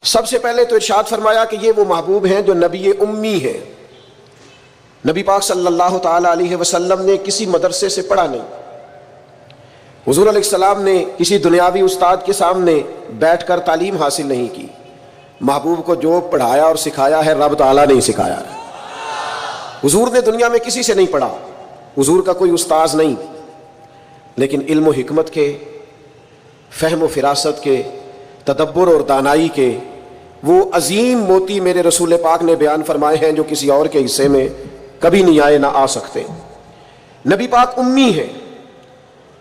سب سے پہلے تو ارشاد فرمایا کہ یہ وہ محبوب ہیں جو نبی امی ہیں۔ نبی پاک صلی اللہ تعالی علیہ وسلم نے کسی مدرسے سے پڑھا نہیں، حضور علیہ السلام نے کسی دنیاوی استاد کے سامنے بیٹھ کر تعلیم حاصل نہیں کی۔ محبوب کو جو پڑھایا اور سکھایا ہے رب تعالیٰ نے ہی سکھایا ہے۔ حضور نے دنیا میں کسی سے نہیں پڑھا، حضور کا کوئی استاذ نہیں، لیکن علم و حکمت کے، فہم و فراست کے، تدبر اور دانائی کے وہ عظیم موتی میرے رسول پاک نے بیان فرمائے ہیں جو کسی اور کے حصے میں کبھی نہیں آئے، نہ آ سکتے۔ نبی پاک امی ہے،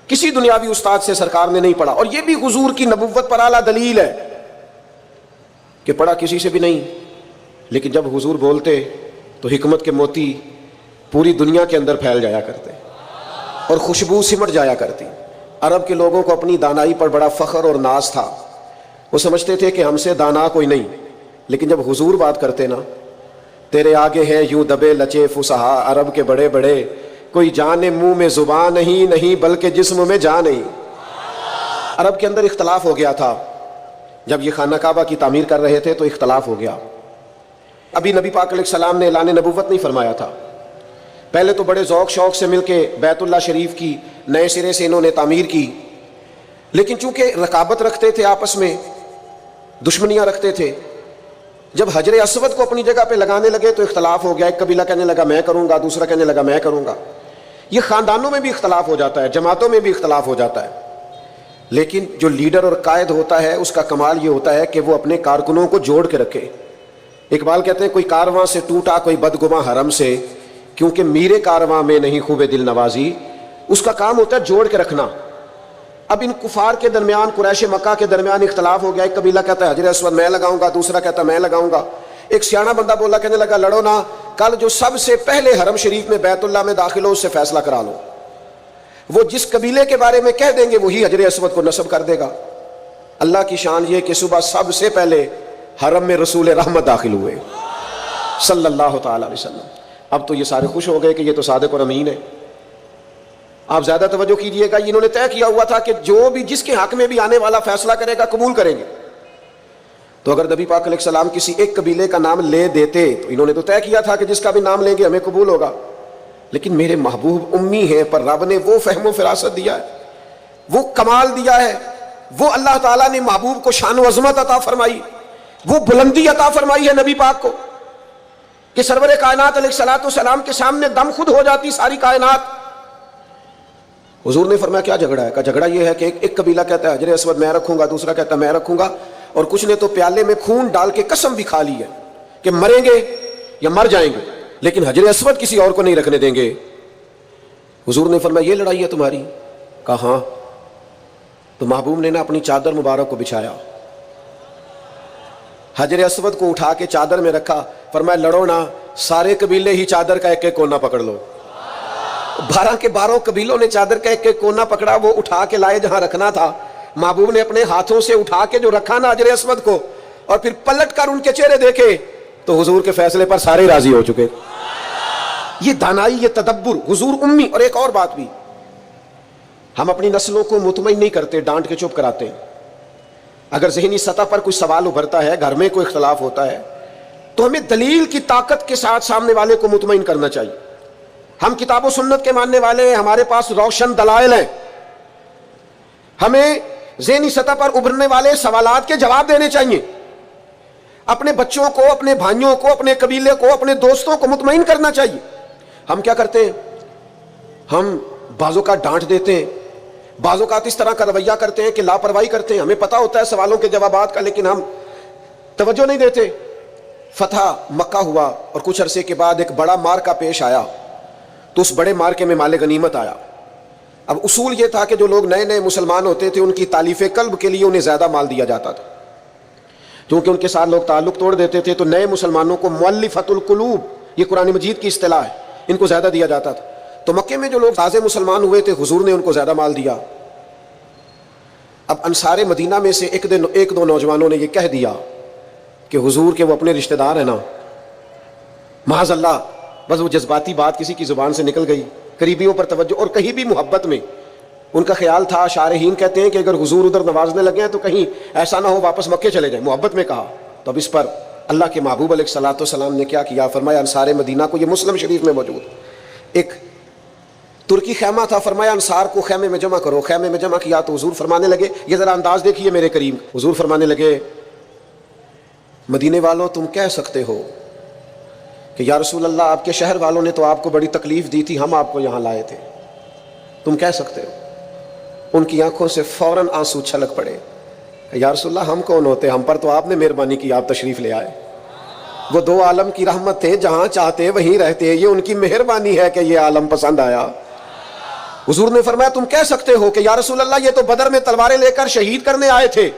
کسی دنیاوی استاد سے سرکار نے نہیں پڑھا، اور یہ بھی حضور کی نبوت پر اعلیٰ دلیل ہے کہ پڑھا کسی سے بھی نہیں، لیکن جب حضور بولتے تو حکمت کے موتی پوری دنیا کے اندر پھیل جایا کرتے اور خوشبو سمٹ جایا کرتی۔ عرب کے لوگوں کو اپنی دانائی پر بڑا فخر اور ناز تھا، وہ سمجھتے تھے کہ ہم سے دانا کوئی نہیں، لیکن جب حضور بات کرتے نا، تیرے آگے ہیں یوں دبے لچے فصحا عرب کے بڑے بڑے، کوئی جانے منہ میں زبان نہیں بلکہ جسم میں جان نہیں۔ عرب کے اندر اختلاف ہو گیا تھا، جب یہ خانہ کعبہ کی تعمیر کر رہے تھے تو اختلاف ہو گیا۔ ابھی نبی پاک علیہ السلام نے اعلان نبوت نہیں فرمایا تھا، پہلے تو بڑے ذوق شوق سے مل کے بیت اللہ شریف کی نئے سرے سے انہوں نے تعمیر کی، لیکن چونکہ رقابت رکھتے تھے آپس میں، دشمنیاں رکھتے تھے، جب حجر اسود کو اپنی جگہ پہ لگانے لگے تو اختلاف ہو گیا۔ ایک قبیلہ کہنے لگا میں کروں گا، دوسرا کہنے لگا میں کروں گا۔ یہ خاندانوں میں بھی اختلاف ہو جاتا ہے، جماعتوں میں بھی اختلاف ہو جاتا ہے، لیکن جو لیڈر اور قائد ہوتا ہے اس کا کمال یہ ہوتا ہے کہ وہ اپنے کارکنوں کو جوڑ کے رکھے۔ اقبال کہتے ہیں کوئی کارواں سے ٹوٹا کوئی بدگماں حرم سے، کیونکہ میرے کارواں میں نہیں خوب دل نوازی۔ اس کا کام ہوتا ہے جوڑ کے رکھنا۔ اب ان کفار کے درمیان، قریش مکہ کے درمیان اختلاف ہو گیا، ایک قبیلہ کہتا ہے حجر اسود میں لگاؤں گا، دوسرا کہتا ہے میں لگاؤں گا۔ ایک سیاںا بندہ بولا، کہنے لگا لڑو نہ، کل جو سب سے پہلے حرم شریف میں بیت اللہ میں داخل ہو اس سے فیصلہ کرا لو۔ وہ جس قبیلے کے بارے میں کہہ دیں گے وہی حجر اسود کو نصب کر دے گا۔ اللہ کی شان یہ کہ صبح سب سے پہلے حرم میں رسول رحمت داخل ہوئے صلی اللہ تعالی علیہ وسلم۔ اب تو یہ سارے خوش ہو گئے کہ یہ تو صادق اور امین ہے۔ آپ زیادہ توجہ کیجئے گا، انہوں نے طے کیا ہوا تھا کہ جو بھی جس کے حق میں بھی آنے والا فیصلہ کرے گا قبول کریں گے۔ تو اگر نبی پاک علیہ السلام کسی ایک قبیلے کا نام لے دیتے تو انہوں نے تو طے کیا تھا کہ جس کا بھی نام لیں گے ہمیں قبول ہوگا، لیکن میرے محبوب امی ہیں، پر رب نے وہ فہم و فراست دیا ہے، وہ کمال دیا ہے، وہ اللہ تعالیٰ نے محبوب کو شان و عظمت عطا فرمائی، وہ بلندی عطا فرمائی ہے نبی پاک کو کہ سرور کائنات علیہ الصلوۃ والسلام کے سامنے دم خود ہو جاتی ساری کائنات۔ حضور نے فرمایا کیا جھگڑا ہے؟ کہا جھگڑا یہ ہے کہ ایک قبیلہ کہتا ہے حجر اسود میں رکھوں گا، دوسرا کہتا ہے میں رکھوں گا، اور کچھ نے تو پیالے میں خون ڈال کے قسم بھی کھا لی ہے کہ مریں گے یا مر جائیں گے لیکن حجر اسود کسی اور کو نہیں رکھنے دیں گے۔ حضور نے فرمایا یہ لڑائی ہے تمہاری؟ کہا ہاں۔ تو محبوب نے نا اپنی چادر مبارک کو بچھایا، حجر اسود کو اٹھا کے چادر میں رکھا، فرمایا لڑو نا، سارے قبیلے ہی چادر کا ایک ایک کونا پکڑ لو۔ 12 کے 12 قبیلوں نے چادر کا ایک ایک کونا پکڑا، وہ اٹھا کے لائے جہاں رکھنا تھا۔ محبوب نے اپنے ہاتھوں سے اٹھا کے جو رکھا نا حجر اسود کو، اور پھر پلٹ کر ان کے چہرے دیکھے تو حضور کے فیصلے پر سارے راضی ہو چکے۔ یہ دانائی، یہ تدبر، حضور امی۔ اور ایک اور بات بھی، ہم اپنی نسلوں کو مطمئن نہیں کرتے، ڈانٹ کے چپ کراتے ہیں۔ اگر ذہنی سطح پر کوئی سوال ابھرتا ہے، گھر میں کوئی اختلاف ہوتا ہے، تو ہمیں دلیل کی طاقت کے ساتھ سامنے والے کو مطمئن کرنا چاہیے۔ ہم کتاب و سنت کے ماننے والے ہیں، ہمارے پاس روشن دلائل ہیں، ہمیں ذہنی سطح پر ابھرنے والے سوالات کے جواب دینے چاہیے۔ اپنے بچوں کو، اپنے بھائیوں کو، اپنے قبیلے کو، اپنے دوستوں کو مطمئن کرنا چاہیے۔ ہم کیا کرتے ہیں؟ ہم بعض اوقات ڈانٹ دیتے ہیں، بعض اوقات اس طرح کا رویہ کرتے ہیں کہ لاپرواہی کرتے ہیں، ہمیں پتہ ہوتا ہے سوالوں کے جوابات کا لیکن ہم توجہ نہیں دیتے۔ فتح مکہ ہوا اور کچھ عرصے کے بعد ایک بڑا مارکا پیش آیا، تو اس بڑے مارکے میں مال غنیمت آیا۔ اب اصول یہ تھا کہ جو لوگ نئے نئے مسلمان ہوتے تھے ان کی تالیف قلب کے لیے انہیں زیادہ مال دیا جاتا تھا، کیونکہ ان کے ساتھ لوگ تعلق توڑ دیتے تھے، تو نئے مسلمانوں کو مؤلفۃ القلوب، یہ قرآن مجید کی اصطلاح ہے، ان کو زیادہ دیا جاتا تھا۔ تو مکے میں جو لوگ تازے مسلمان ہوئے تھے حضور نے ان کو زیادہ مال دیا۔ اب انصار مدینہ میں سے ایک دو نوجوانوں نے یہ کہہ دیا کہ حضور کے وہ اپنے رشتہ دار ہیں نا، معاذ اللہ، بس وہ جذباتی بات کسی کی زبان سے نکل گئی، قریبیوں پر توجہ، اور کہیں بھی محبت میں ان کا خیال تھا، شارحین کہتے ہیں کہ اگر حضور ادھر نوازنے لگے ہیں تو کہیں ایسا نہ ہو واپس مکے چلے جائیں، محبت میں کہا۔ تو اب اس پر اللہ کے محبوب علیہ الصلوۃ والسلام نے کیا کیا؟ فرمایا انصار مدینہ کو، یہ مسلم شریف میں موجود ایک ترکی خیمہ تھا، فرمایا انصار کو خیمے میں جمع کرو۔ خیمے میں جمع کیا تو حضور فرمانے لگے، یہ ذرا انداز دیکھیے میرے کریم، حضور فرمانے لگے مدینے والوں تم کہہ سکتے ہو کہ یا رسول اللہ آپ کے شہر والوں نے تو آپ کو بڑی تکلیف دی تھی، ہم آپ کو یہاں لائے تھے، تم کہہ سکتے ہو؟ ان کی آنکھوں سے فوراً آنسو چھلک پڑے کہ یا رسول اللہ ہم کون ہوتے، ہم پر تو آپ نے مہربانی کی، آپ تشریف لے آئے۔ وہ دو عالم کی رحمت تھے، جہاں چاہتے وہیں رہتے، یہ ان کی مہربانی ہے کہ یہ عالم پسند آیا۔ حضور نے فرمایا تم کہہ سکتے ہو کہ یا رسول اللہ یہ تو بدر میں تلواریں لے کر شہید کرنے آئے تھے،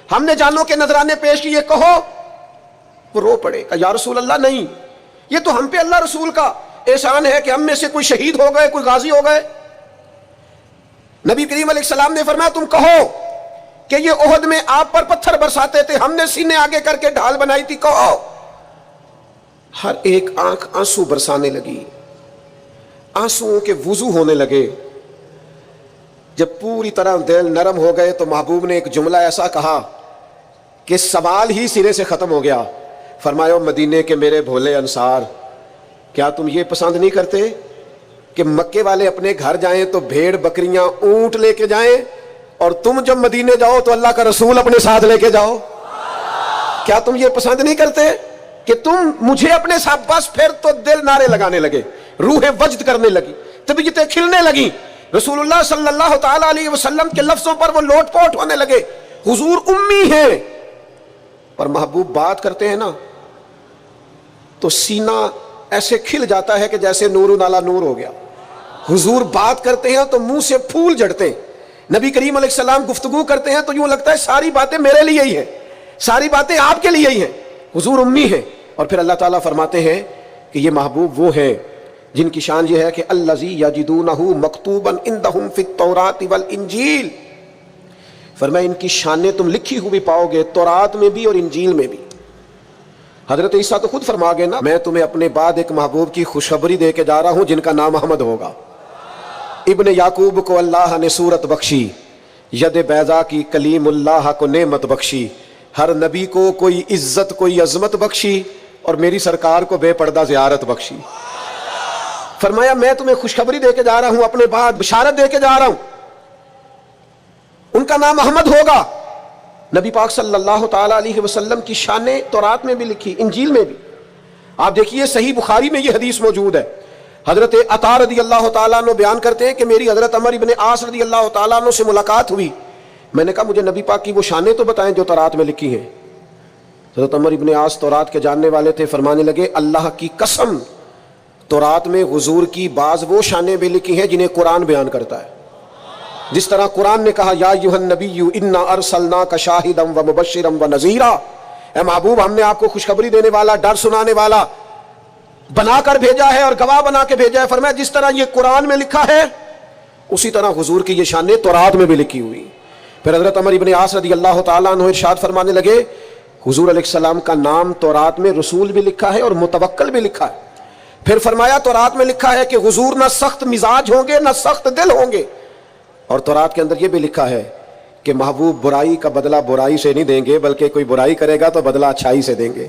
ہم نے جانوں کے نذرانے پیش کیے، کہو۔ وہ رو پڑے کہ یا رسول اللہ نہیں، یہ تو ہم پہ اللہ رسول کا احسان ہے کہ ہم میں سے کوئی شہید ہو گئے، کوئی غازی ہو گئے۔ نبی کریم علیہ السلام نے فرمایا تم کہو کہ یہ احد میں آپ پر پتھر برساتے تھے، ہم نے سینے آگے کر کے ڈھال بنائی تھی، کہو۔ ہر ایک آنکھ آنسو برسانے لگی، آنسوؤں کے وضو ہونے لگے۔ جب پوری طرح دل نرم ہو گئے تو محبوب نے ایک جملہ ایسا کہا کہ سوال ہی سرے سے ختم ہو گیا۔ فرمایا مدینے کے میرے بھولے انصار، کیا تم یہ پسند نہیں کرتے کہ مکے والے اپنے گھر جائیں تو بھیڑ بکریاں اونٹ لے کے جائیں، اور تم جب مدینے جاؤ تو اللہ کا رسول اپنے ساتھ لے کے جاؤ؟ کیا تم یہ پسند نہیں کرتے کہ تم مجھے اپنے ساتھ؟ بس پھر تو دل نعرے لگانے لگے، روح وجد کرنے لگی، طبیعتیں کھلنے لگیں۔ رسول اللہ صلی اللہ تعالی علیہ وسلم کے لفظوں پر وہ لوٹ پوٹ ہونے لگے۔ حضور امی ہیں، پر محبوب بات کرتے ہیں نا تو سینہ ایسے کھل جاتا ہے کہ جیسے نور نالا نور ہو گیا۔ حضور بات کرتے ہیں تو منہ سے پھول جھڑتے ہیں، نبی کریم علیہ السلام گفتگو کرتے ہیں تو یوں لگتا ہے ساری باتیں میرے لیے ہی ہیں، ساری باتیں آپ کے لیے ہی ہیں۔ حضور امی ہیں، اور پھر اللہ تعالیٰ فرماتے ہیں کہ یہ محبوب وہ ہیں جن کی شان یہ ہے کہ الذی یجدونہ مکتوبا عندہم فی التوراۃ والانجیل۔ فرمایا ان کی شانیں تم لکھی ہوئی پاؤ گے تورات میں بھی اور انجیل میں بھی۔ حضرت عیسیٰ تو خود فرما گئے نا، میں تمہیں اپنے بعد ایک محبوب کی خوشخبری دے کے جا رہا ہوں جن کا نام احمد ہوگا۔ ابن یعقوب کو اللہ نے صورت بخشی، ید بیضا کی کلیم اللہ کو نعمت بخشی، ہر نبی کو کوئی عزت کوئی عظمت بخشی، اور میری سرکار کو بے پردہ زیارت بخشی۔ فرمایا میں تمہیں خوشخبری دے کے جا رہا ہوں، اپنے بعد بشارت دے کے جا رہا ہوں، ان کا نام احمد ہوگا۔ نبی پاک صلی اللہ تعالی علیہ وسلم کی شانیں تورات میں بھی لکھی، انجیل میں بھی۔ آپ دیکھیے صحیح بخاری میں یہ حدیث موجود ہے، حضرت عطا رضی اللہ تعالیٰ عنہ بیان کرتے ہیں کہ میری حضرت عمر ابن عاص رضی اللہ تعالیٰ عنہ سے ملاقات ہوئی، میں نے کہا مجھے نبی پاک کی وہ شانیں تو بتائیں جو تورات میں لکھی ہیں۔ حضرت عمر ابن عاص تورات کے جاننے والے تھے، فرمانے لگے اللہ کی قسم تورات میں حضور کی بعض وہ شانیں بھی لکھی ہیں جنہیں قرآن بیان کرتا ہے۔ جس طرح قرآن نے کہا یا ایھا النبی انا ارسلناک شاہدا ومبشرا ونذیرا، اے محبوب ہم نے آپ کو خوشخبری دینے والا ڈر سنانے والا بنا کر بھیجا ہے اور گواہ بنا کے بھیجا ہے۔ فرمایا جس طرح یہ قرآن میں لکھا ہے اسی طرح حضور کی یہ شانیں تورات میں بھی لکھی ہوئی۔ پھر حضرت عمر ابن عاص رضی اللہ تعالیٰ عنہ ارشاد فرمانے لگے حضور علیہ السلام کا نام تورات میں رسول بھی لکھا ہے اور متوکل بھی لکھا ہے۔ پھر فرمایا تورات میں لکھا ہے کہ حضور نہ سخت مزاج ہوں گے نہ سخت دل ہوں گے، اور تورات کے اندر یہ بھی لکھا ہے کہ محبوب برائی کا بدلہ برائی سے نہیں دیں گے بلکہ کوئی برائی کرے گا تو بدلہ اچھائی سے دیں گے۔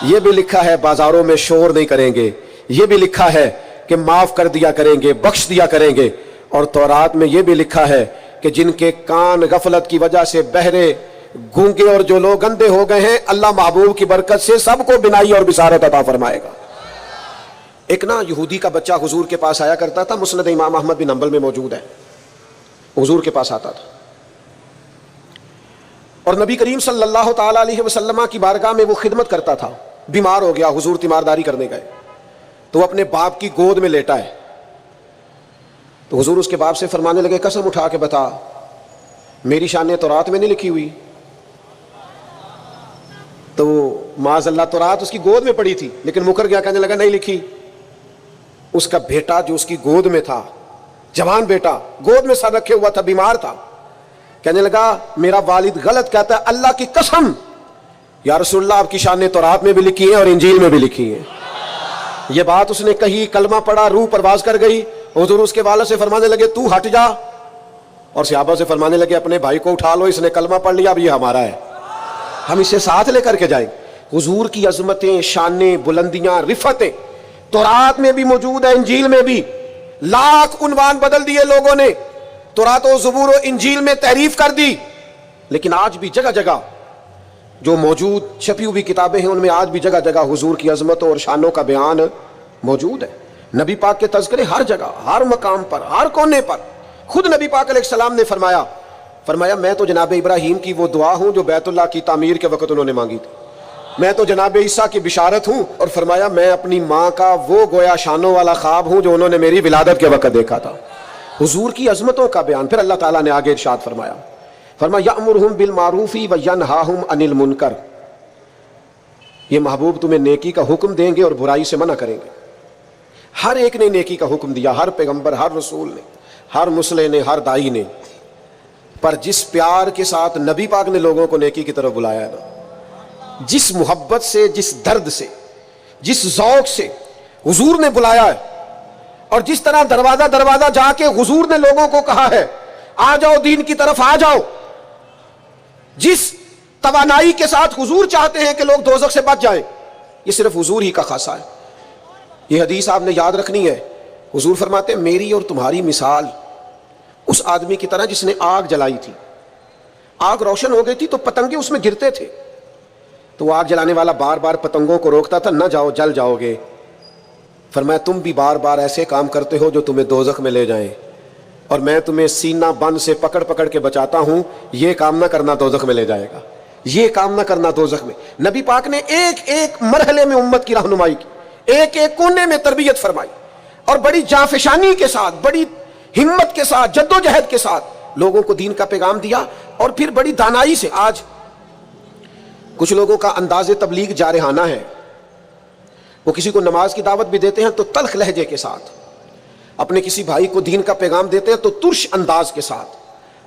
یہ بھی لکھا ہے بازاروں میں شور نہیں کریں گے، یہ بھی لکھا ہے کہ معاف کر دیا کریں گے، بخش دیا کریں گے، اور تورات میں یہ بھی لکھا ہے کہ جن کے کان غفلت کی وجہ سے بہرے گونگے اور جو لوگ اندھے ہو گئے ہیں اللہ محبوب کی برکت سے سب کو بینائی اور بصارت عطا فرمائے گا۔ ایک نا یہودی کا بچہ حضور کے پاس آیا کرتا تھا، مسند امام احمد بن حنبل میں موجود ہے، حضور کے پاس آتا تھا اور نبی کریم صلی اللہ تعالی علیہ وسلم کی بارگاہ میں وہ خدمت کرتا تھا۔ بیمار ہو گیا، حضور تیمارداری کرنے گئے تو وہ اپنے باپ کی گود میں لیٹا ہے، تو حضور اس کے باپ سے فرمانے لگے قسم اٹھا کے بتا میری شانیں تورات میں نہیں لکھی ہوئی؟ تو معاذ اللہ تورات اس کی گود میں پڑی تھی لیکن مکر گیا، کہنے لگا نہیں لکھی۔ اس کا بیٹا جو اس کی گود میں تھا، جوان بیٹا گود میں سر رکھے ہوا تھا، بیمار تھا، کہنے لگا میرا والد غلط کہتا ہے، اللہ کی قسم یا رسول اللہ آپ کی شانیں تورات میں بھی لکھی ہیں اور انجیل میں بھی لکھی ہیں۔ یہ بات اس نے کہی، کلمہ پڑھا، روح پرواز کر گئی۔ حضور اس کے والد سے فرمانے لگے تو ہٹ جا، اور صحابہ سے فرمانے لگے اپنے بھائی کو اٹھا لو، اس نے کلمہ پڑھ لیا، اب یہ ہمارا ہے۔ ہم اسے ساتھ لے کر کے جائیں. حضور کی عظمتیں، شانیں، بلندیاں، رفتیں تورات میں بھی موجود ہے، انجیل میں بھی. لاکھ عنوان بدل دیے لوگوں نے، تورات و زبور و انجیل میں تحریف کر دی، لیکن آج بھی جگہ جگہ جو موجود چھپی ہوئی کتابیں ہیں ان میں آج بھی جگہ جگہ حضور کی عظمتوں اور شانوں کا بیان موجود ہے. نبی پاک کے تذکرے ہر جگہ، ہر مقام پر، ہر کونے پر. خود نبی پاک علیہ السلام نے فرمایا میں تو جناب ابراہیم کی وہ دعا ہوں جو بیت اللہ کی تعمیر کے وقت انہوں نے مانگی تھی. میں تو جناب عیسیٰ کی بشارت ہوں. اور فرمایا میں اپنی ماں کا وہ گویا شانوں والا خواب ہوں جو انہوں نے میری ولادت کے وقت دیکھا تھا. حضور کی عظمتوں کا بیان. پھر اللہ تعالیٰ نے آگے ارشاد فرمایا یأمرہم بالمعروف وینہاہم عن المنکر. یہ محبوب تمہیں نیکی کا حکم دیں گے اور برائی سے منع کریں گے. ہر ایک نے نیکی کا حکم دیا، ہر پیغمبر، ہر رسول نے، ہر مصلح نے، ہر دائی نے. پر جس پیار کے ساتھ نبی پاک نے لوگوں کو نیکی کی طرف بلایا ہے نا، جس محبت سے، جس درد سے، جس ذوق سے حضور نے بلایا ہے، اور جس طرح دروازہ دروازہ جا کے حضور نے لوگوں کو کہا ہے آ جاؤ دین کی طرف آ جاؤ، جس توانائی کے ساتھ حضور چاہتے ہیں کہ لوگ دوزخ سے بچ جائیں، یہ صرف حضور ہی کا خاصہ ہے. یہ حدیث آپ نے یاد رکھنی ہے. حضور فرماتے ہیں میری اور تمہاری مثال اس آدمی کی طرح جس نے آگ جلائی تھی. آگ روشن ہو گئی تھی تو پتنگے اس میں گرتے تھے، تو وہ آگ جلانے والا بار بار پتنگوں کو روکتا تھا، نہ جاؤ جل جاؤ گے. فرمایا تم بھی بار بار ایسے کام کرتے ہو جو تمہیں دوزخ میں لے جائیں، اور میں تمہیں سینہ بند سے پکڑ پکڑ کے بچاتا ہوں. یہ کام نہ کرنا دوزخ میں لے جائے گا، یہ کام نہ کرنا دوزخ میں. نبی پاک نے ایک ایک مرحلے میں امت کی رہنمائی کی، ایک ایک کونے میں تربیت فرمائی، اور بڑی جانفشانی کے ساتھ، بڑی ہمت کے ساتھ، جد و جہد کے ساتھ لوگوں کو دین کا پیغام دیا. اور پھر بڑی دانائی سے. آج کچھ لوگوں کا انداز تبلیغ جارحانہ ہے. وہ کسی کو نماز کی دعوت بھی دیتے ہیں تو تلخ لہجے کے ساتھ، اپنے کسی بھائی کو دین کا پیغام دیتے ہیں تو ترش انداز کے ساتھ،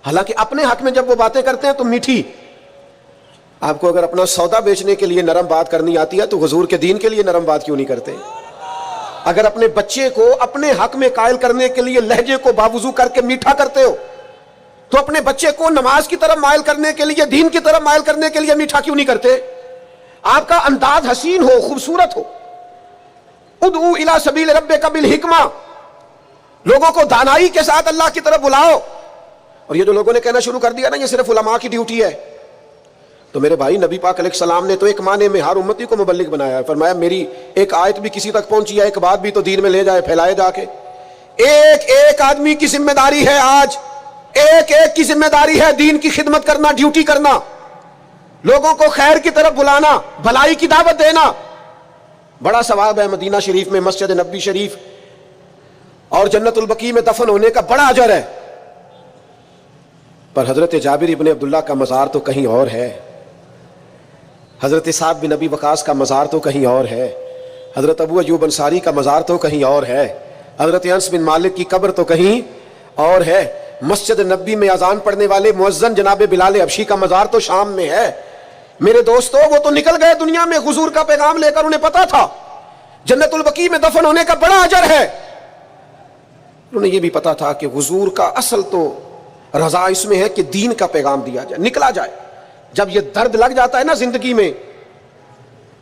حالانکہ اپنے حق میں جب وہ باتیں کرتے ہیں تو میٹھی. آپ کو اگر اپنا سودا بیچنے کے لیے نرم بات کرنی آتی ہے تو حضور کے دین کے لیے نرم بات کیوں نہیں کرتے؟ اگر اپنے بچے کو اپنے حق میں قائل کرنے کے لیے لہجے کو باوضو کر کے میٹھا کرتے ہو تو اپنے بچے کو نماز کی طرف مائل کرنے کے لیے، دین کی طرف مائل کرنے کے لیے میٹھا کیوں نہیں کرتے؟ آپ کا انداز حسین ہو، خوبصورت ہو. ادعو الی سبیل ربک بالحکمہ، لوگوں کو دانائی کے ساتھ اللہ کی طرف بلاؤ. اور یہ جو لوگوں نے کہنا شروع کر دیا نا یہ صرف علماء کی ڈیوٹی ہے، تو میرے بھائی نبی پاک علیہ السلام نے تو ایک معنی میں ہر امتی کو مبلغ بنایا ہے. فرمایا میری ایک آیت بھی کسی تک پہنچی ہے، ایک بات بھی تو دین میں لے جائے، پھیلائے جا کے. ایک ایک آدمی کی ذمہ داری ہے، آج ایک ایک کی ذمہ داری ہے دین کی خدمت کرنا، ڈیوٹی کرنا، لوگوں کو خیر کی طرف بلانا، بھلائی کی دعوت دینا. بڑا ثواب ہے مدینہ شریف میں، مسجد نبوی شریف اور جنت البقیع میں دفن ہونے کا بڑا اجر ہے. پر حضرت جابر ابن عبداللہ کا مزار تو کہیں اور ہے، حضرت سعد بن ابی وقاص کا مزار تو کہیں اور ہے، حضرت ابو ایوب انصاری کا مزار تو کہیں اور ہے، حضرت انس بن مالک کی قبر تو کہیں اور ہے. مسجد نبوی میں اذان پڑھنے والے مؤذن جناب بلال حبشی کا مزار تو شام میں ہے. میرے دوستو وہ تو نکل گئے دنیا میں حضور کا پیغام لے کر، انہیں پتا تھا جنت البقیع میں دفن ہونے کا بڑا اجر ہے. انہیں یہ بھی پتا تھا کہ حضور کا اصل تو رضا اس میں ہے کہ دین کا پیغام دیا جائے، نکلا جائے. جب یہ درد لگ جاتا ہے نا زندگی میں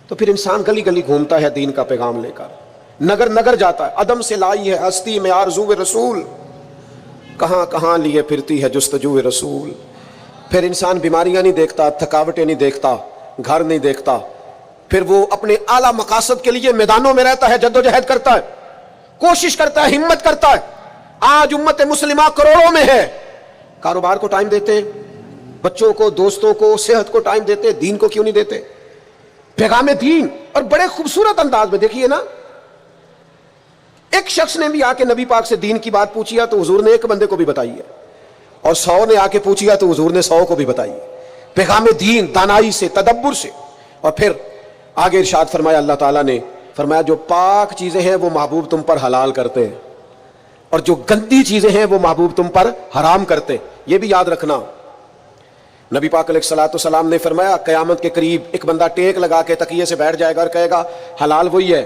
تو پھر انسان گلی گلی گھومتا ہے دین کا پیغام لے کر، نگر نگر جاتا ہے. عدم سے لائی ہے ہستی میں آرزو رسول، کہاں کہاں لیے پھرتی ہے جستجو رسول. پھر انسان بیماریاں نہیں دیکھتا، تھکاوٹیں نہیں دیکھتا، گھر نہیں دیکھتا، پھر وہ اپنے اعلیٰ مقاصد کے لیے میدانوں میں رہتا ہے، جد و جہد کرتا ہے، کوشش کرتا ہے، ہمت کرتا ہے. آج امت مسلمہ کروڑوں میں ہے، کاروبار کو ٹائم دیتے ہیں، بچوں کو، دوستوں کو، صحت کو ٹائم دیتے، دین کو کیوں نہیں دیتے؟ پیغام دین. اور بڑے خوبصورت انداز میں دیکھیے نا، ایک شخص نے بھی آ کے نبی پاک سے دین کی بات پوچھی ہے تو حضور نے ایک بندے کو بھی بتائی ہے، اور 100 نے آ کے پوچھی ہے تو حضور نے 100 کو بھی بتائی ہے. پیغام دین دانائی سے، تدبر سے. اور پھر آگے ارشاد فرمایا اللہ تعالیٰ نے، فرمایا جو پاک چیزیں ہیں وہ محبوب تم پر حلال کرتے ہیں، اور جو گندی چیزیں ہیں وہ محبوب تم پر حرام کرتے. یہ بھی یاد رکھنا. نبی پاک علیہ الصلوۃ والسلام نے فرمایا قیامت کے قریب ایک بندہ ٹیک لگا کے تکیے سے بیٹھ جائے گا اور کہے گا حلال وہی ہے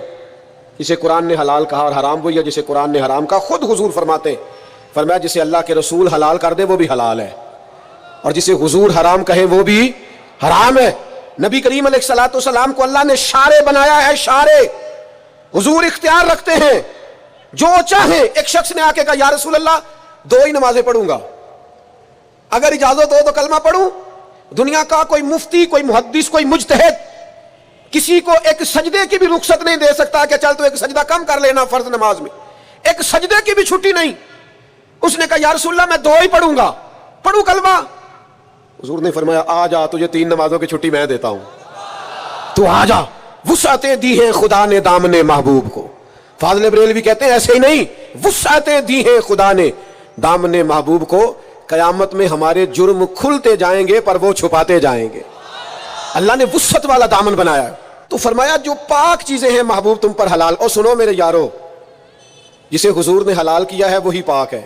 جسے قرآن نے حلال کہا، اور حرام وہی ہے جسے قرآن نے حرام کہا. خود حضور فرماتے، فرمایا جسے اللہ کے رسول حلال کر دے وہ بھی حلال ہے، اور جسے حضور حرام کہے وہ بھی حرام ہے. نبی کریم علیہ الصلوۃ والسلام کو اللہ نے شارع بنایا ہے، شارع۔ حضور اختیار رکھتے ہیں، جو چاہیں۔ ایک شخص نے آ کے کہا یا رسول اللہ 2 ہی نمازیں پڑھوں گا، اگر اجازت ہو تو کلمہ پڑھوں۔ دنیا کا کوئی مفتی، کوئی محدث، کوئی مجتہد کسی کو ایک سجدے کی بھی رخصت نہیں دے سکتا کہ چل تو ایک سجدہ کم کر لینا فرض نماز میں، ایک سجدے کی بھی چھٹی نہیں۔ اس نے کہا یا رسول اللہ میں 2 ہی پڑھوں گا، پڑھوں کلمہ؟ حضور نے فرمایا آ جا، تجھے 3 نمازوں کی چھٹی میں دیتا ہوں، تو آ جا۔ وسعتیں دی ہیں خدا نے دامن محبوب کو۔ فاضل بریلوی کہتے ہیں ایسے ہی نہیں، وسعتیں دی ہیں خدا نے دامن محبوب کو، قیامت میں ہمارے جرم کھلتے جائیں گے پر وہ چھپاتے جائیں گے۔ اللہ نے وسعت والا دامن بنایا ہے۔ تو فرمایا جو پاک چیزیں ہیں محبوب تم پر حلال۔ اور سنو میرے یارو، جسے حضور نے حلال کیا ہے وہی پاک ہے،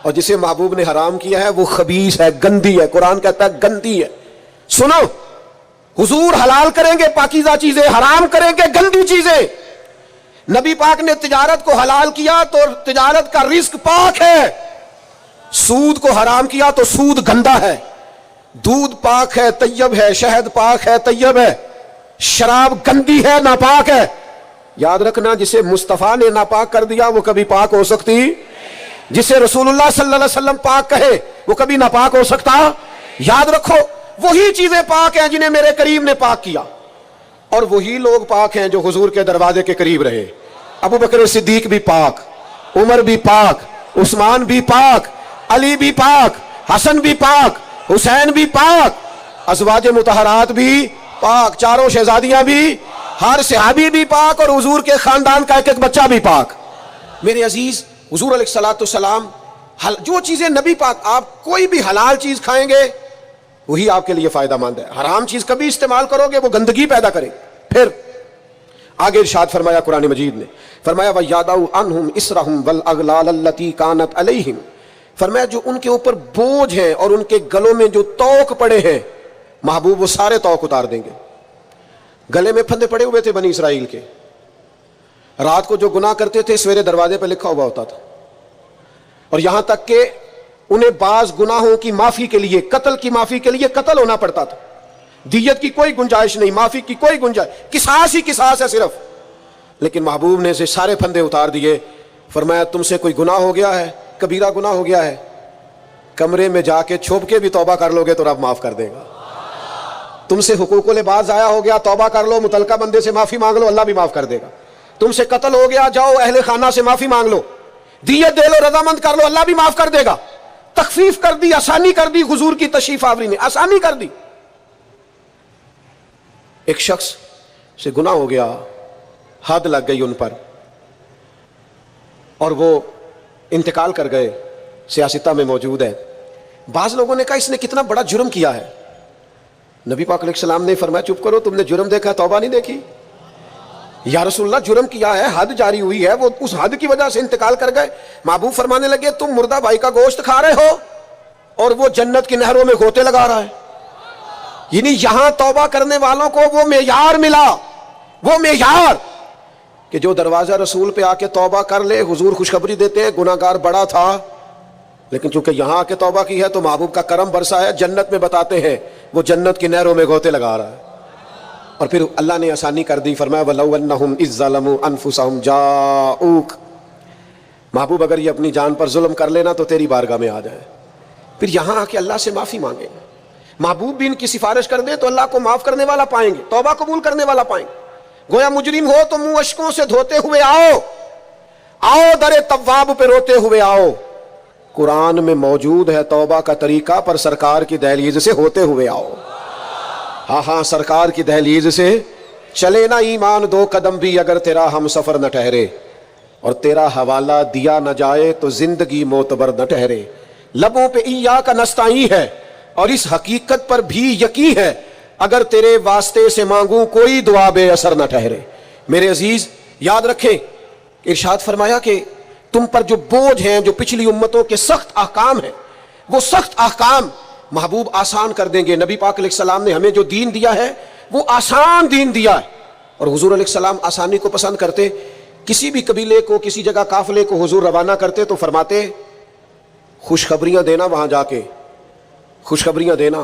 اور جسے محبوب نے حرام کیا ہے وہ خبیث ہے، گندی ہے۔ قرآن کہتا ہے گندی ہے۔ سنو، حضور حلال کریں گے پاکیزہ چیزیں، حرام کریں گے گندی چیزیں۔ نبی پاک نے تجارت کو حلال کیا تو تجارت کا رزق پاک ہے، سود کو حرام کیا تو سود گندا ہے۔ دودھ پاک ہے، طیب ہے، شہد پاک ہے، طیب ہے، شراب گندی ہے، ناپاک ہے۔ یاد رکھنا، جسے مصطفیٰ نے ناپاک کر دیا وہ کبھی پاک ہو سکتی؟ جسے رسول اللہ صلی اللہ علیہ وسلم پاک کہے وہ کبھی ناپاک ہو سکتا؟ یاد رکھو، وہی چیزیں پاک ہیں جنہیں میرے کریم نے پاک کیا، اور وہی لوگ پاک ہیں جو حضور کے دروازے کے قریب رہے۔ ابو بکر صدیق بھی پاک، عمر بھی پاک، عثمان بھی پاک، علی بھی پاک، حسن بھی پاک، حسین بھی پاک، ازواج مطہرات بھی پاک، چاروں شہزادیاں بھی، ہر صحابی بھی پاک، اور حضور کے خاندان کا ایک ایک بچہ بھی پاک۔ میرے عزیز، حضور علیہ الصلوۃ والسلام جو چیزیں نبی پاک، آپ کوئی بھی حلال چیز کھائیں گے وہی آپ کے لیے فائدہ مند ہے، حرام چیز کبھی استعمال کرو گے وہ گندگی پیدا کرے۔ پھر آگے ارشاد فرمایا قرآن مجید نے، فرمایا وَيَضَعُ عَنْهُمْ إِصْرَهُمْ وَالْأَغْلَالَ الَّتِي كَانَتْ عَلَيْهِمْ، فرمایا جو ان کے اوپر بوجھ ہیں اور ان کے گلوں میں جو توق پڑے ہیں محبوب وہ سارے توق اتار دیں گے۔ گلے میں پھندے پڑے ہوئے تھے بنی اسرائیل کے، رات کو جو گناہ کرتے تھے سویرے دروازے پہ لکھا ہوا ہوتا تھا، اور یہاں تک کہ انہیں بعض گناہوں کی معافی کے لیے، قتل کی معافی کے لیے قتل ہونا پڑتا تھا، دیت کی کوئی گنجائش نہیں، معافی کی کوئی گنجائش، قصاص ہی قصاص ہے صرف۔ لیکن محبوب نے سے سارے پھندے اتار دیے، فرمایا تم سے کوئی گناہ ہو گیا ہے، کبیرہ گناہ ہو گیا ہے، کمرے میں جا کے چھپ کے بھی توبہ کر لو گے تو رب معاف کر دے گا۔ تم سے حقوق العباد ضائع ہو گیا، توبہ کر لو، متعلقہ بندے سے معافی مانگ لو، اللہ بھی معاف کر دے گا۔ تم سے قتل ہو گیا، جاؤ اہل خانہ سے معافی مانگ لو، دیت دے لو، رضامند کر لو، اللہ بھی معاف کر دے گا۔ تخفیف کر دی، آسانی کر دی، حضور کی تشریف آوری نے آسانی کر دی۔ ایک شخص سے گناہ ہو گیا، حد لگ گئی ان پر، اور وہ انتقال کر گئے، سیاستہ میں موجود ہے۔ بعض لوگوں نے کہا اس نے کتنا بڑا جرم کیا ہے، نبی پاک علیہ السلام نے فرمایا چپ کرو، تم نے جرم دیکھا توبہ نہیں دیکھی؟ یا رسول اللہ جرم کیا ہے، حد جاری ہوئی ہے، وہ اس حد کی وجہ سے انتقال کر گئے۔ محبوب فرمانے لگے تم مردہ بھائی کا گوشت کھا رہے ہو اور وہ جنت کی نہروں میں غوطے لگا رہا ہے۔ یعنی یہاں توبہ کرنے والوں کو وہ معیار ملا، وہ معیار کہ جو دروازہ رسول پہ آ کے توبہ کر لے، حضور خوشخبری دیتے ہیں گناہگار بڑا تھا لیکن چونکہ یہاں آ کے توبہ کی ہے تو محبوب کا کرم برسا ہے، جنت میں بتاتے ہیں وہ جنت کی نہروں میں غوطے لگا رہا ہے۔ اور پھر اللہ نے آسانی کر دی، فرمایا وَلَوْ أَنَّهُمْ إِذْ ظَلَمُوا أَنفُسَهُمْ جَاءُوكَ، محبوب اگر یہ اپنی جان پر ظلم کر لینا تو تیری بارگاہ میں آ جائے، پھر یہاں آ کے اللہ سے معافی مانگے، محبوب بھی ان کی سفارش کر دے تو اللہ کو معاف کرنے والا پائیں گے، توبہ قبول کرنے والا پائیں گے۔ گویا مجرم ہو تو منہ اشکوں سے دھوتے ہوئے آؤ، آؤ در تواب پہ روتے ہوئے آؤ۔ قرآن میں موجود ہے توبہ کا طریقہ، پر سرکار کی دہلیز سے ہوتے ہوئے آؤ۔ ہاں ہاں، سرکار کی دہلیز سے چلے نہ ایمان 2 قدم بھی اگر تیرا ہم سفر نہ ٹھہرے، اور تیرا حوالہ دیا نہ جائے تو زندگی معتبر نہ ٹھہرے۔ لبوں پہ ایاک نستعین ہے اور اس حقیقت پر بھی یقین ہے، اگر تیرے واسطے سے مانگوں کوئی دعا بے اثر نہ ٹھہرے۔ میرے عزیز یاد رکھیں، ارشاد فرمایا کہ تم پر جو بوجھ ہیں، جو پچھلی امتوں کے سخت احکام ہیں، وہ سخت احکام محبوب آسان کر دیں گے۔ نبی پاک علیہ السلام نے ہمیں جو دین دیا ہے وہ آسان دین دیا ہے، اور حضور علیہ السلام آسانی کو پسند کرتے۔ کسی بھی قبیلے کو، کسی جگہ قافلے کو حضور روانہ کرتے تو فرماتے خوشخبریاں دینا، وہاں جا کے خوشخبریاں دینا،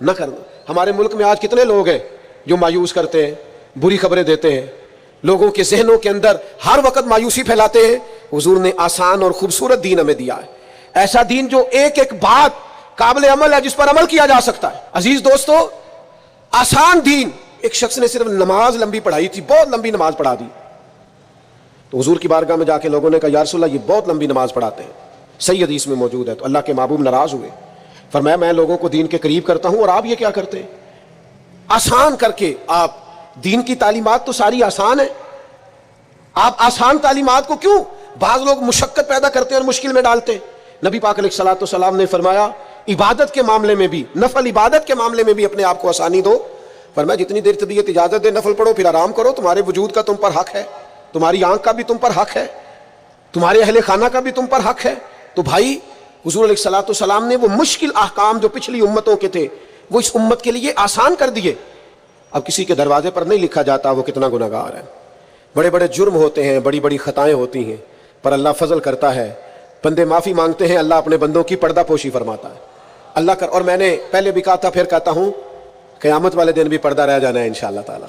نہ کرنا۔ ہمارے ملک میں آج کتنے لوگ ہیں جو مایوس کرتے ہیں، بری خبریں دیتے ہیں، لوگوں کے ذہنوں کے اندر ہر وقت مایوسی پھیلاتے ہیں۔ حضور نے آسان اور خوبصورت دین ہمیں دیا ہے، ایسا دین جو ایک ایک بات قابل عمل ہے، جس پر عمل کیا جا سکتا ہے۔ عزیز دوستو، آسان دین۔ ایک شخص نے صرف نماز لمبی پڑھائی تھی، بہت لمبی نماز پڑھا دی، تو حضور کی بارگاہ میں جا کے لوگوں نے کہا یا رسول اللہ یہ بہت لمبی نماز پڑھاتے ہیں، صحیح حدیث میں موجود ہے۔ تو اللہ کے محبوب ناراض ہوئے، فرمایا میں لوگوں کو دین کے قریب کرتا ہوں اور آپ یہ کیا کرتے ہیں؟ آسان کر کے آپ، دین کی تعلیمات تو ساری آسان ہے، آپ آسان تعلیمات کو کیوں بعض لوگ مشقت پیدا کرتے ہیں اور مشکل میں ڈالتے ہیں؟ نبی پاک علیہ الصلوۃ والسلام نے فرمایا عبادت کے معاملے میں بھی، نفل عبادت کے معاملے میں بھی اپنے آپ کو آسانی دو۔ فرمایا جتنی دیر طبیعت اجازت دے نفل پڑھو، پھر آرام کرو، تمہارے وجود کا تم پر حق ہے، تمہاری آنکھ کا بھی تم پر حق ہے، تمہارے اہل خانہ کا بھی تم پر حق ہے۔ تو بھائی حضور علیہ الصلوۃ والسلام نے وہ مشکل احکام جو پچھلی امتوں کے تھے وہ اس امت کے لیے آسان کر دیے۔ اب کسی کے دروازے پر نہیں لکھا جاتا وہ کتنا گناہگار ہے، بڑے بڑے جرم ہوتے ہیں، بڑی بڑی خطائیں ہوتی ہیں، پر اللہ فضل کرتا ہے، بندے معافی مانگتے ہیں، اللہ اپنے بندوں کی پردہ پوشی فرماتا ہے۔ اللہ کر، اور میں نے پہلے بھی کہا تھا پھر کہتا ہوں، قیامت والے دن بھی پردہ رہ جانا ہے انشاءاللہ تعالی،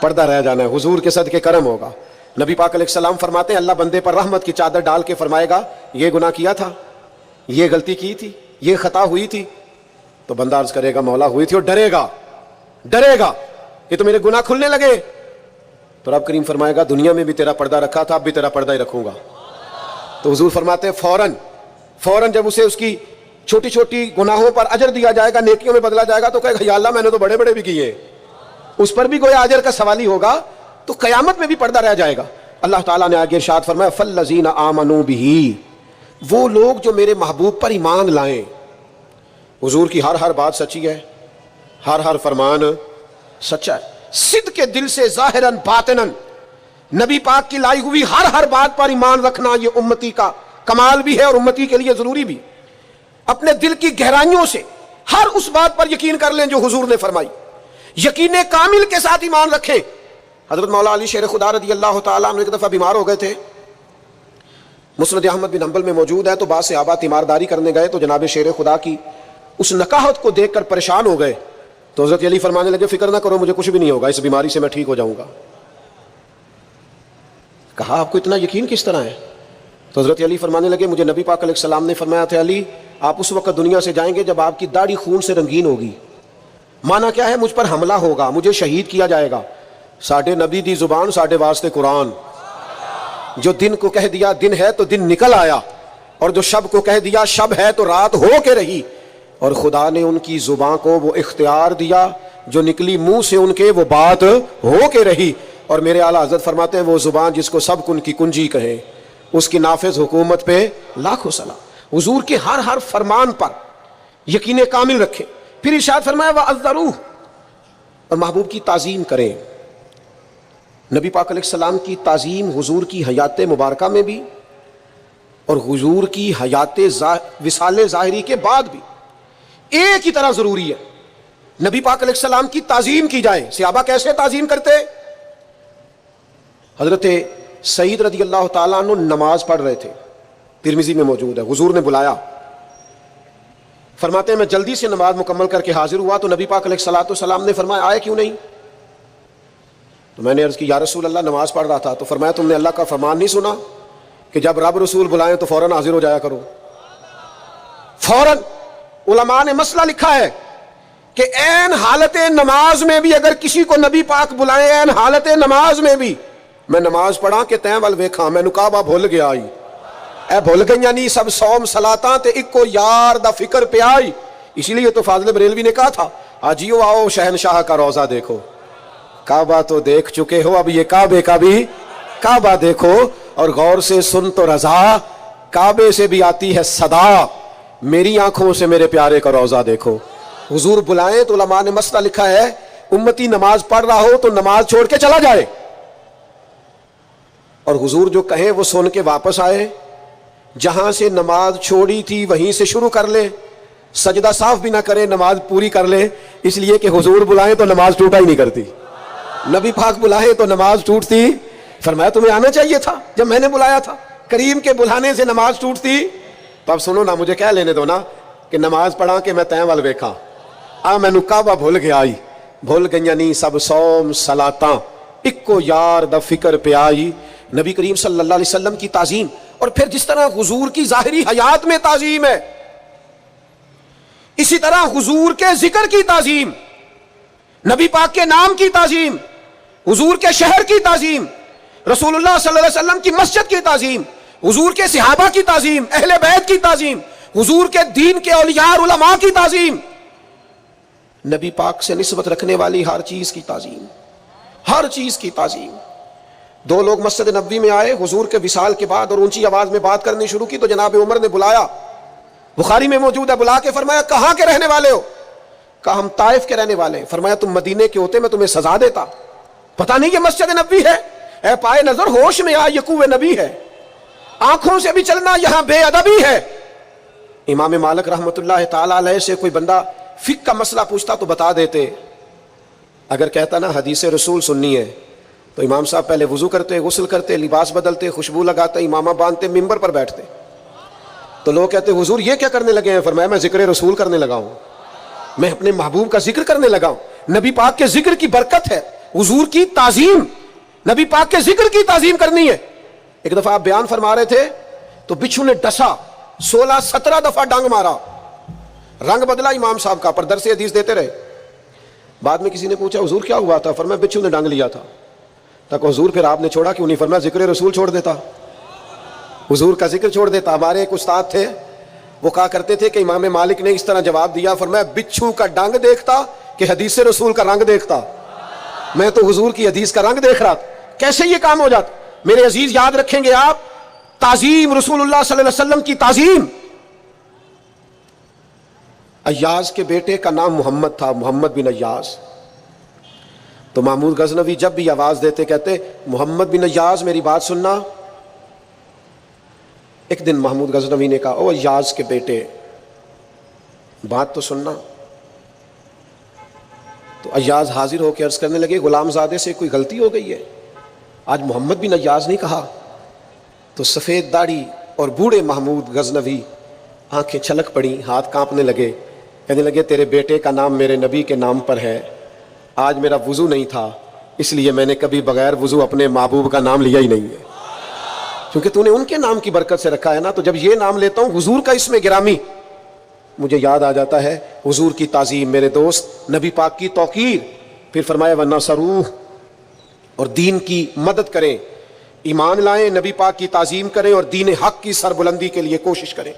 پردہ رہ جانا ہے، حضور کے صدقے کرم ہوگا۔ نبی پاک علیہ السلام فرماتے ہیں اللہ بندے پر رحمت کی چادر ڈال کے فرمائے گا یہ گناہ کیا تھا، یہ غلطی کی تھی، یہ خطا ہوئی تھی، تو بندہ عرض کرے گا مولا ہوئی تھی، اور ڈرے گا یہ تو میرے گناہ کھلنے لگے، تو رب کریم فرمائے گا دنیا میں بھی تیرا پردہ رکھا تھا، اب بھی تیرا پردہ ہی رکھوں گا۔ تو حضور فرماتے ہیں فوراً جب اسے اس کی چھوٹی چھوٹی گناہوں پر اجر دیا جائے گا، نیکیوں میں بدلا جائے گا، تو کہے گا یا اللہ میں نے تو بڑے بڑے بھی کیے، اس پر بھی گویا اجر کا سوالی ہوگا، تو قیامت میں بھی پردہ رہ جائے گا۔ اللہ تعالیٰ نے آگے ارشاد فرمایا فالذین آمنوا بہ، وہ لوگ جو میرے محبوب پر ایمان لائیں۔ حضور کی ہر بات سچی ہے، ہر فرمان سچا ہے، صدق کے دل سے ظاہراً باطناً نبی پاک کی لائی ہوئی ہر بات پر ایمان رکھنا یہ امتی کا کمال بھی ہے اور امتی کے لیے ضروری بھی۔ اپنے دل کی گہرائیوں سے ہر اس بات پر یقین کر لیں جو حضور نے فرمائی، یقین کامل کے ساتھ ایمان رکھیں۔ حضرت مولا علی شیر خدا رضی اللہ تعالیٰ عنہ ایک دفعہ بیمار ہو گئے تھے، مسند احمد بن حنبل میں موجود ہے، تو بعض صحابہ تیمارداری کرنے گئے تو جناب شیر خدا کی اس نکاحت کو دیکھ کر پریشان ہو گئے، تو حضرت علی فرمانے لگے فکر نہ کرو مجھے کچھ بھی نہیں ہوگا، اس بیماری سے میں ٹھیک ہو جاؤں گا۔ کہا آپ کو اتنا یقین کس طرح ہے؟ تو حضرت علی فرمانے لگے مجھے نبی پاک علیہ السلام نے فرمایا تھا علی آپ اس وقت دنیا سے جائیں گے جب آپ کی داڑھی خون سے رنگین ہوگی، مانا کیا ہے مجھ پر حملہ ہوگا، مجھے شہید کیا جائے گا، ساڈے نبی دی زبان ساڈے واسطے قرآن، جو دن کو کہہ دیا دن ہے تو دن نکل آیا، اور جو شب کو کہہ دیا شب ہے تو رات ہو کے رہی، اور خدا نے ان کی زبان کو وہ اختیار دیا جو نکلی منہ سے ان کے وہ بات ہو کے رہی۔ اور میرے اعلیٰ حضرت فرماتے ہیں وہ زبان جس کو سب کن کی کنجی کہیں اس کی نافذ حکومت پہ لاکھوں سلام۔ حضور کے ہر فرمان پر یقین کامل رکھیں۔ پھر ارشاد فرمایا وَعَذَّرُوهُ، اور محبوب کی تعظیم کریں۔ نبی پاک علیہ السلام کی تعظیم حضور کی حیات مبارکہ میں بھی اور حضور کی حیات وصال ظاہری کے بعد بھی ایک ہی طرح ضروری ہے۔ نبی پاک علیہ السلام کی تعظیم کی جائے۔ صحابہ کیسے تعظیم کرتے؟ حضرت سعید رضی اللہ تعالیٰ عنہ نماز پڑھ رہے تھے، ترمذی میں موجود ہے، حضور نے بلایا، فرماتے ہیں میں جلدی سے نماز مکمل کر کے حاضر ہوا تو نبی پاک علیہ الصلوۃ والسلام نے فرمایا آئے کیوں نہیں؟ تو میں نے عرض کی یا رسول اللہ نماز پڑھ رہا تھا، تو فرمایا تم نے اللہ کا فرمان نہیں سنا کہ جب رب رسول بلائیں تو فوراً حاضر ہو جایا کرو؟ فوراً علماء نے مسئلہ لکھا ہے کہ عین حالت نماز میں بھی اگر کسی کو نبی پاک بلائیں، عین حالت نماز میں بھی، میں نماز پڑھا کہ تین ول ویکھاں میں کعبہ بھول گیا آئی، اے بھول گئی یعنی سب سوم صلاتاں تے اکو یار دا فکر پہ آئی۔ اسی لیے تو فاضل بریلوی نے کہا تھا آجیو آؤ شہنشاہ کا روزہ دیکھو، کعبہ تو دیکھ چکے ہو اب یہ کعبے کا بھی کعبہ دیکھو، اور غور سے سن تو رضا کعبے سے بھی آتی ہے صدا، میری آنکھوں سے میرے پیارے کا روزہ دیکھو۔ حضور بلائیں تو علماء نے مسئلہ لکھا ہے امتی نماز پڑھ رہا ہو تو نماز چھوڑ کے چلا جائے، اور حضور جو کہیں وہ سن کے واپس آئے، جہاں سے نماز چھوڑی تھی وہیں سے شروع کر لے، سجدہ صاف بھی نہ کرے نماز پوری کر لے، اس لیے کہ حضور بلائیں تو نماز ٹوٹا ہی نہیں کرتی، نبی پاک بلائیں تو نماز ٹوٹتی۔ فرمایا تمہیں آنا چاہیے تھا جب میں نے بلایا تھا، کریم کے بلانے سے نماز ٹوٹتی تو اب سنو نا, مجھے کہہ لینے دو نا کہ نماز پڑھا کہ میں تین وال ویکھا, مینو کعبہ بھول گیا آئی, بھول گئیاں نہیں سب صوم صلاتاں, اکو یار دا فکر پہ آئی. نبی کریم صلی اللہ علیہ وسلم کی تعظیم, اور پھر جس طرح حضور کی ظاہری حیات میں تعظیم ہے, اسی طرح حضور کے ذکر کی تعظیم, نبی پاک کے نام کی تعظیم, حضور کے شہر کی تعظیم, رسول اللہ صلی اللہ علیہ وسلم کی مسجد کی تعظیم, حضور کے صحابہ کی تعظیم, اہل بیت کی تعظیم, حضور کے دین کے اولیاء علماء کی تعظیم, نبی پاک سے نسبت رکھنے والی ہر چیز کی تعظیم, ہر چیز کی تعظیم. دو لوگ مسجد نبوی میں آئے حضور کے وصال کے بعد اور اونچی آواز میں بات کرنی شروع کی, تو جناب عمر نے بلایا, بخاری میں موجود ہے, بلا کے فرمایا کہاں کے رہنے والے ہو؟ کہا ہم طائف کے رہنے والے ہیں. فرمایا تم مدینے کے ہوتے میں تمہیں سزا دیتا, پتہ نہیں یہ مسجد نبوی ہے؟ اے پائے نظر ہوش میں آ, یہ کوہ نبی ہے, آنکھوں سے بھی چلنا یہاں بے ادبی ہے. امام مالک رحمت اللہ تعالی علیہ سے کوئی بندہ فقہ کا مسئلہ پوچھتا تو بتا دیتے, اگر کہتا نا حدیث رسول سننی ہے تو امام صاحب پہلے وضو کرتے, غسل کرتے, لباس بدلتے, خوشبو لگاتے, امامہ باندھتے, ممبر پر بیٹھتے. تو لوگ کہتے حضور یہ کیا کرنے لگے ہیں؟ فرمایا میں ذکر رسول کرنے لگا ہوں, میں اپنے محبوب کا ذکر کرنے لگا ہوں. نبی پاک کے ذکر کی برکت ہے, حضور کی تعظیم, نبی پاک کے ذکر کی تعظیم کرنی ہے. ایک دفعہ آپ بیان فرما رہے تھے تو بچھو نے ڈسا, 16-17 دفعہ ڈانگ مارا, رنگ بدلا امام صاحب کا, پر درس حدیث دیتے رہے. بعد میں کسی نے پوچھا حضور کیا ہوا تھا؟ فرمایا بچھو نے ڈانگ لیا تھا. تک حضور پھر آپ نے چھوڑا کیوں نہیں؟ فرمایا ذکر رسول چھوڑ دیتا, حضور کا ذکر چھوڑ دیتا. ہمارے ایک استاد تھے, وہ کہا کرتے تھے کہ امام مالک نے اس طرح جواب دیا, فرمایا بچھو کا ڈانگ دیکھتا کہ حدیث رسول کا رنگ دیکھتا؟ میں تو حضور کی حدیث کا رنگ دیکھ رہا تھا. کیسے یہ کام ہو جاتا؟ میرے عزیز یاد رکھیں گے آپ, تعظیم رسول اللہ صلی اللہ علیہ وسلم کی تعظیم. ایاز کے بیٹے کا نام محمد تھا, محمد بن ایاز. تو محمود غزنوی جب بھی آواز دیتے کہتے محمد بن ایاز میری بات سننا. ایک دن محمود غزنوی نے کہا او ایاز کے بیٹے بات تو سننا. تو ایاز حاضر ہو کے عرض کرنے لگے غلام زادے سے کوئی غلطی ہو گئی ہے, آج محمد بن ایاز نہیں کہا. تو سفید داڑھی اور بوڑھے محمود غزنوی آنکھیں چھلک پڑی, ہاتھ کانپنے لگے, کہنے لگے تیرے بیٹے کا نام میرے نبی کے نام پر ہے, آج میرا وضو نہیں تھا اس لیے میں نے کبھی بغیر وضو اپنے محبوب کا نام لیا ہی نہیں ہے, کیونکہ تو نے ان کے نام کی برکت سے رکھا ہے نا. تو جب یہ نام لیتا ہوں حضور کا اسم گرامی, مجھے یاد آ جاتا ہے حضور کی تعظیم, میرے دوست نبی پاک کی توقیر. پھر فرمایا وَنَصَرُوهُ, اور دین کی مدد کریں, ایمان لائیں, نبی پاک کی تعظیم کریں اور دین حق کی سربلندی کے لیے کوشش کریں,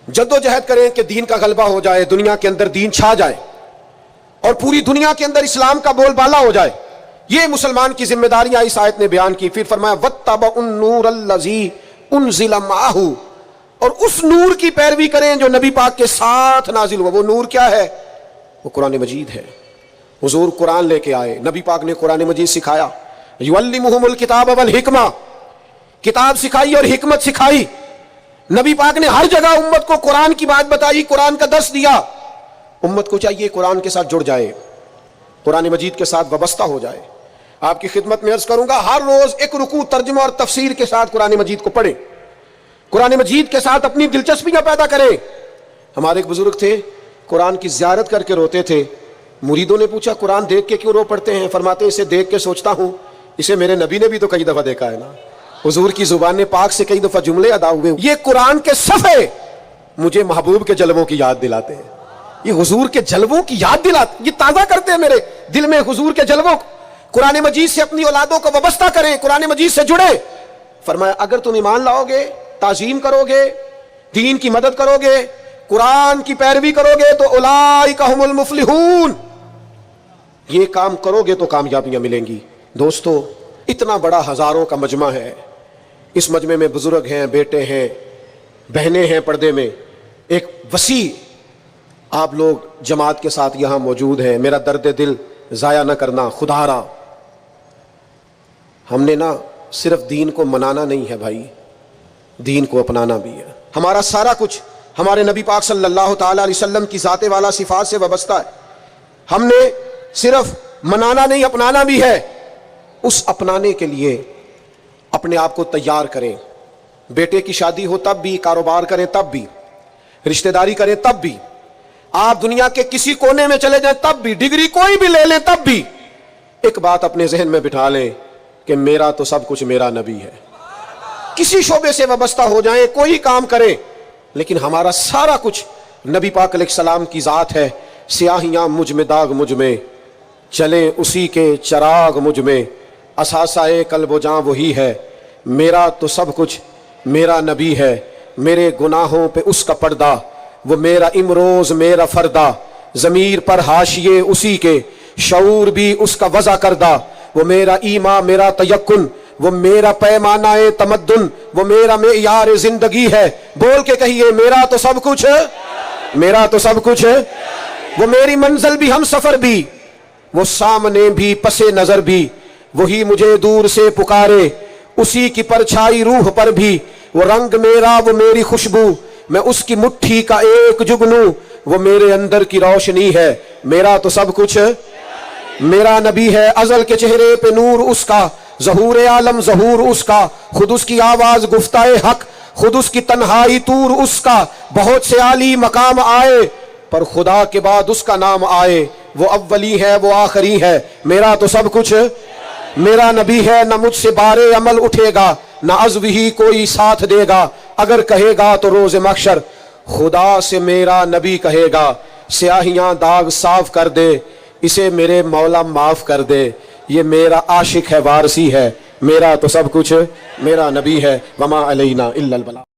جد و جہد کریں کہ دین کا غلبہ ہو جائے, دنیا کے اندر دین چھا جائے اور پوری دنیا کے اندر اسلام کا بول بالا ہو جائے. یہ مسلمان کی ذمہ داریاں اس آیت نے بیان کی. پھر فرمایا وَاتَّبَعُوا النُّورَ الَّذِي أُنزِلَ مَعَهُ, اور اس نور کی پیروی کریں جو نبی پاک کے ساتھ نازل ہوا. وہ نور کیا ہے؟ وہ قرآن مجید ہے. حضور قرآن لے کے آئے, نبی پاک نے قرآن مجید سکھایا. یعلمہم الکتاب والحکمہ, کتاب سکھائی اور حکمت سکھائی. نبی پاک نے ہر جگہ امت کو قرآن کی بات بتائی, قرآن کا درس دیا. امت کو چاہیے قرآن کے ساتھ جڑ جائے, قرآن مجید کے ساتھ وابستہ ہو جائے. آپ کی خدمت میں عرض کروں گا ہر روز ایک رکوع ترجمہ اور تفسیر کے ساتھ قرآن مجید کو پڑھیں, قرآن مجید کے ساتھ اپنی دلچسپیاں پیدا کریں. ہمارے ایک بزرگ تھے, قرآن کی زیارت کر کے روتے تھے. مریدوں نے پوچھا قرآن دیکھ کے کیوں رو پڑتے ہیں؟ فرماتے اسے دیکھ کے سوچتا ہوں اسے میرے نبی نے بھی تو کئی دفعہ دیکھا ہے نا, حضور کی زبان پاک سے کئی دفعہ جملے ادا ہوئے. یہ قرآن کے صفحے مجھے محبوب کے جلووں کی یاد دلاتے ہیں, یہ حضور کے جلووں کی یاد دلاتے, یہ تازہ کرتے ہیں میرے دل میں حضور کے جلووں. قرآن مجید سے اپنی اولادوں کو وابستہ کریں, قرآن مجید سے جڑے. فرمایا اگر تم ایمان لاؤ گے, تعظیم کرو گے, دین کی مدد کرو گے, قرآن کی پیروی کرو گے تو اولئک ھم المفلحون, یہ کام کرو گے تو کامیابیاں ملیں گی. دوستو اتنا بڑا ہزاروں کا مجمع ہے, اس مجمع میں بزرگ ہیں, بیٹے ہیں, بہنیں ہیں پردے میں, ایک وسیع آپ لوگ جماعت کے ساتھ یہاں موجود ہیں. میرا درد دل ضائع نہ کرنا خدا را. ہم نے نا صرف دین کو منانا نہیں ہے بھائی, دین کو اپنانا بھی ہے. ہمارا سارا کچھ ہمارے نبی پاک صلی اللہ تعالی علیہ وسلم کی ذات والا صفات سے وابستہ ہے. ہم نے صرف منانا نہیں اپنانا بھی ہے. اس اپنانے کے لیے اپنے آپ کو تیار کریں, بیٹے کی شادی ہو تب بھی, کاروبار کریں تب بھی, رشتہ داری کریں تب بھی, آپ دنیا کے کسی کونے میں چلے جائیں تب بھی, ڈگری کوئی بھی لے لیں تب بھی, ایک بات اپنے ذہن میں بٹھا لیں کہ میرا تو سب کچھ میرا نبی ہے. کسی شعبے سے وابستہ ہو جائیں, کوئی کام کریں, لیکن ہمارا سارا کچھ نبی پاک علیہ السلام کی ذات ہے. سیاہیاں مجھ میں, داغ مجھ میں, چلیں اسی کے چراغ مجھ میں, اثاثۂ قلب و جاں وہی ہے. میرا تو سب کچھ میرا نبی ہے. میرے گناہوں پہ اس کا پردہ, وہ میرا امروز میرا فردہ. ضمیر پر حاشیے اسی کے, شعور بھی اس کا وضع کردہ. وہ میرا ایمان میرا تیقن, وہ میرا پیمانہ تمدن, وہ میرا معیار زندگی ہے. بول کے کہیے میرا تو سب کچھ ہے, میرا تو سب کچھ ہے. وہ میری منزل بھی, ہم سفر بھی, وہ سامنے بھی پس نظر بھی. وہی مجھے دور سے پکارے, اسی کی پرچھائی روح پر بھی. وہ رنگ میرا, وہ میری خوشبو, میں اس کی مٹھی کا ایک جگنو. وہ میرے اندر کی روشنی ہے. میرا تو سب کچھ میرا نبی ہے. ازل کے چہرے پہ نور اس کا, ظہور عالم ظہور اس کا. خود اس کی آواز گفتہ حق, خود اس کی تنہائی طور اس کا. بہت سے عالی مقام آئے پر خدا کے بعد اس کا نام آئے. وہ اولی ہے, وہ آخری ہے. میرا تو سب کچھ میرا نبی ہے. نہ مجھ سے بارے عمل اٹھے گا, نہ عزو ہی کوئی ساتھ دے گا. اگر کہے گا تو روز محشر خدا سے میرا نبی کہے گا. سیاہیاں داغ صاف کر دے, اسے میرے مولا معاف کر دے. یہ میرا عاشق ہے, وارثی ہے. میرا تو سب کچھ میرا نبی ہے. وما علینا الا البلاغ.